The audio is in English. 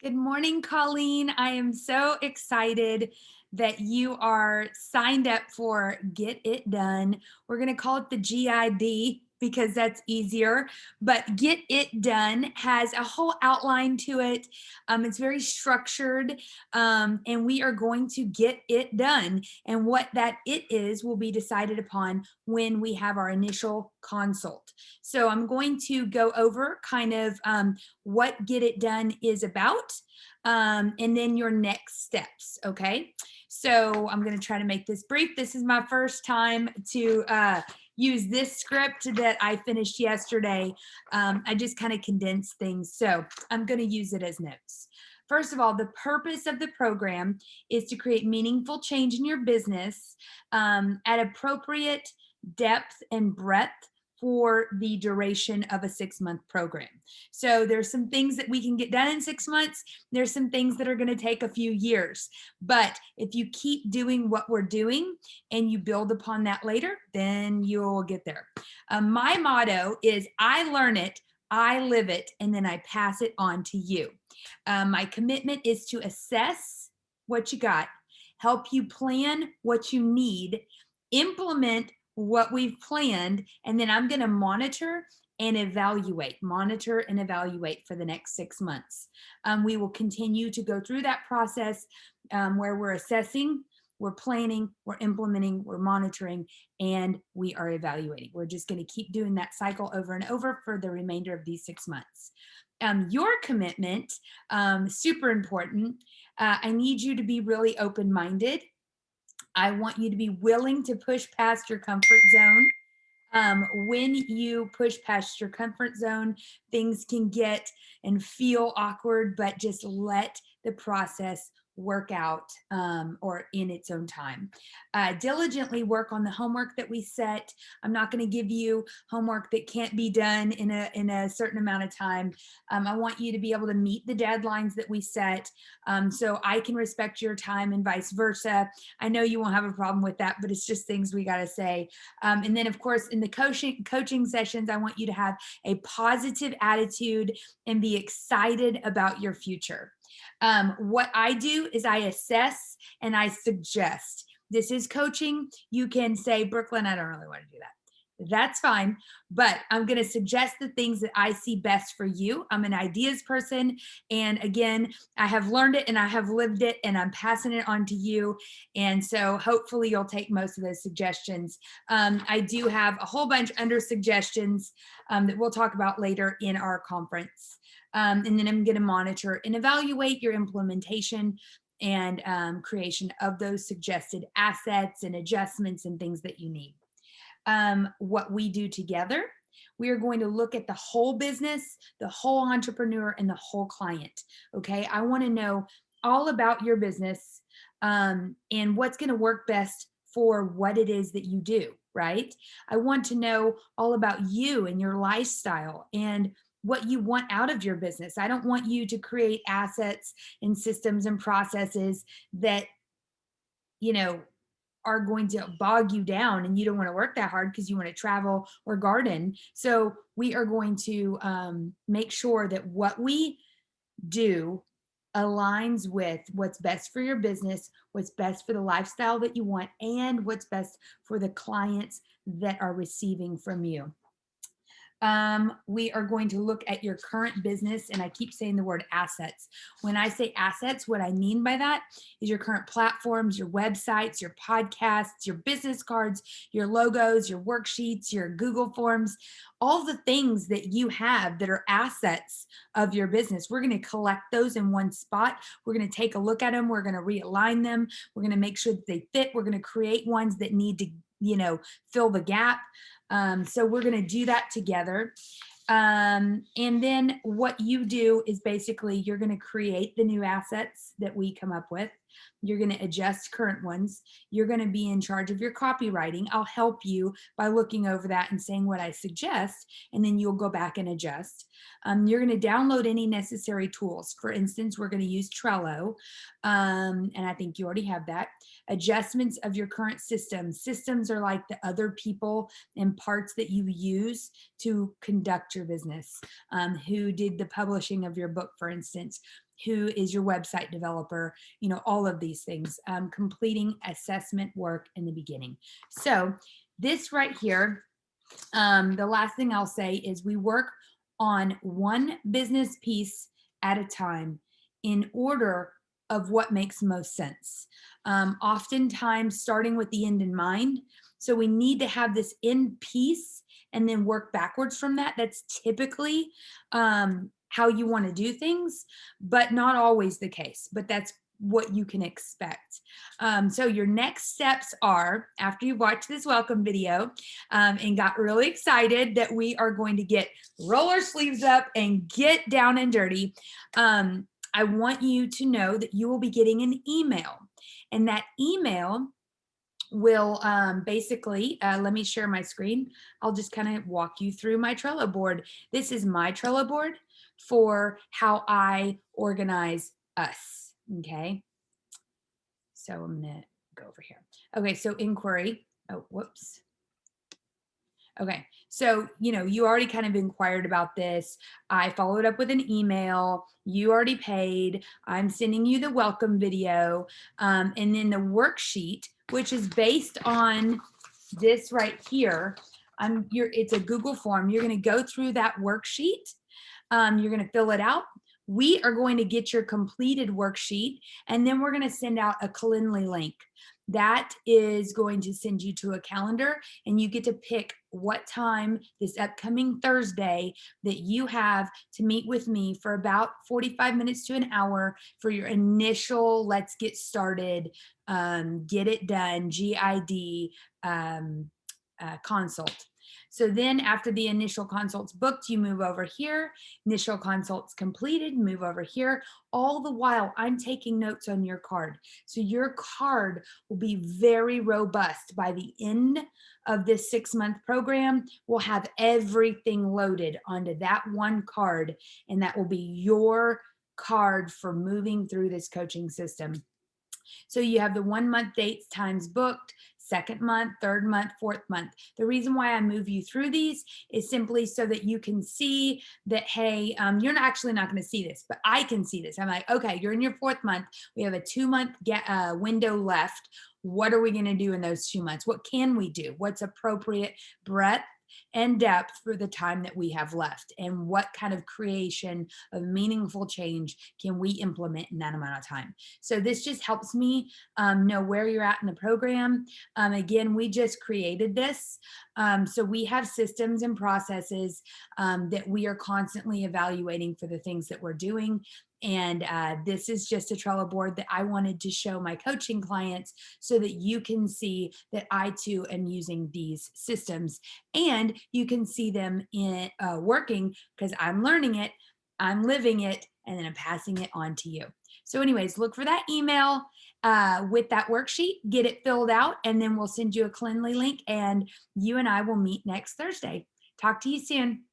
Good morning, Colleen. I am so excited that you are signed up for Get It Done. We're going to call it the GID because that's easier, but Get It Done has a whole outline to it. It's very structured, and we are going to get it done. And what that it is will be decided upon when we have our initial consult. So I'm going to go over kind of what Get It Done is about, and then your next steps. Okay. So I'm going to try to make this brief. This is my first time to use this script that I finished yesterday. I just kind of condensed things. So I'm going to use it as notes. First of all, the purpose of the program is to create meaningful change in your business at appropriate depth and breadth for the duration of a 6-month program. So there's some things that we can get done in 6 months. There's some things that are going to take a few years. But if you keep doing what we're doing and you build upon that later, then you'll get there. My motto is I learn it, I live it, and then I pass it on to you. My commitment is to assess what you got, help you plan what you need, implement what we've planned, and then I'm going to monitor and evaluate for the next 6 months. We will continue to go through that process where we're assessing, we're planning, we're implementing, we're monitoring, and we are evaluating. We're just going to keep doing that cycle over and over for the remainder of these 6 months. Your commitment, super important. I need you to be really open-minded. I want you to be willing to push past your comfort zone. When you push past your comfort zone, things can get and feel awkward, but just let the process work out or in its own time. Diligently work on the homework that we set. I'm not going to give you homework that can't be done in a certain amount of time. I want you to be able to meet the deadlines that we set, so I can respect your time and vice versa. I know you won't have a problem with that, but it's just things we got to say. And then, of course, in the coaching sessions, I want you to have a positive attitude and be excited about your future. What I do is I assess and I suggest. This is coaching. You can say, Brooklyn, I don't really want to do that. That's fine. But I'm going to suggest the things that I see best for you. I'm an ideas person. And again, I have learned it and I have lived it and I'm passing it on to you. And so hopefully you'll take most of those suggestions. I do have a whole bunch under suggestions that we'll talk about later in our conference. And then I'm going to monitor and evaluate your implementation and creation of those suggested assets and adjustments and things that you need. What we do together, we are going to look at the whole business, the whole entrepreneur, and the whole client. Okay, I want to know all about your business and what's going to work best for what it is that you do, right? I want to know all about you and your lifestyle and what you want out of your business. I don't want you to create assets and systems and processes that, you know, are going to bog you down and you don't want to work that hard because you want to travel or garden. So we are going to make sure that what we do aligns with what's best for your business, what's best for the lifestyle that you want, and what's best for the clients that are receiving from you. We are going to look at your current business, and I keep saying the word assets. When I say assets, what I mean by that is your current platforms, your websites, your podcasts, your business cards, your logos, your worksheets, your Google Forms, all the things that you have that are assets of your business. We're going to collect those in one spot. We're going to take a look at them. We're going to realign them. We're going to make sure that they fit. We're going to create ones that need to, fill the gap. So we're going to do that together. And then what you do is basically you're going to create the new assets that we come up with. You're going to adjust current ones. You're going to be in charge of your copywriting. I'll help you by looking over that and saying what I suggest, and then you'll go back and adjust. You're going to download any necessary tools. For instance, we're going to use Trello, and I think you already have that. Adjustments of your current systems. Systems are like the other people and parts that you use to conduct your business. Who did the publishing of your book, for instance? who is your website developer, all of these things, completing assessment work in the beginning. So this right here, the last thing I'll say is we work on one business piece at a time in order of what makes most sense. Oftentimes starting with the end in mind. So we need to have this end piece and then work backwards from that. That's typically how you want to do things, but not always the case. But that's what you can expect. So your next steps are, after you watch this welcome video and got really excited that we are going to roll our sleeves up and get down and dirty, I want you to know that you will be getting an email, and that email will basically, let me share my screen. I'll just kind of walk you through my Trello board. This is my Trello board for how I organize us, okay? So I'm gonna go over here. Okay, so inquiry, oh, whoops. Okay, so, you already kind of inquired about this. I followed up with an email. You already paid. I'm sending you the welcome video. And then the worksheet, which is based on this right here. It's a Google form. You're going to go through that worksheet. You're going to fill it out. We are going to get your completed worksheet, and then we're going to send out a Calendly link. That is going to send you to a calendar, and you get to pick what time this upcoming Thursday that you have to meet with me for about 45 minutes to an hour for your initial let's get started, get it done, GID consult. So then after the initial consult's booked, you move over here. Initial consult's completed, move over here. All the while, I'm taking notes on your card. So your card will be very robust. By the end of this 6-month program, we'll have everything loaded onto that one card, and that will be your card for moving through this coaching system. So you have the 1 month dates times booked, 2nd month, 3rd month, 4th month. The reason why I move you through these is simply so that you can see that, hey, you're actually not going to see this, but I can see this. I'm like, okay, you're in your 4th month. We have a 2-month window left. What are we going to do in those 2 months? What can we do? What's appropriate breadth and depth for the time that we have left, and what kind of creation of meaningful change can we implement in that amount of time? So this just helps me know where you're at in the program. Again, we just created this. So we have systems and processes that we are constantly evaluating for the things that we're doing. And this is just a Trello board that I wanted to show my coaching clients so that you can see that I too am using these systems, and you can see them in working, because I'm learning it, I'm living it, and then I'm passing it on to you. So anyways, look for that email with that worksheet, get it filled out, and then we'll send you a Calendly link, and you and I will meet next Thursday. Talk to you soon.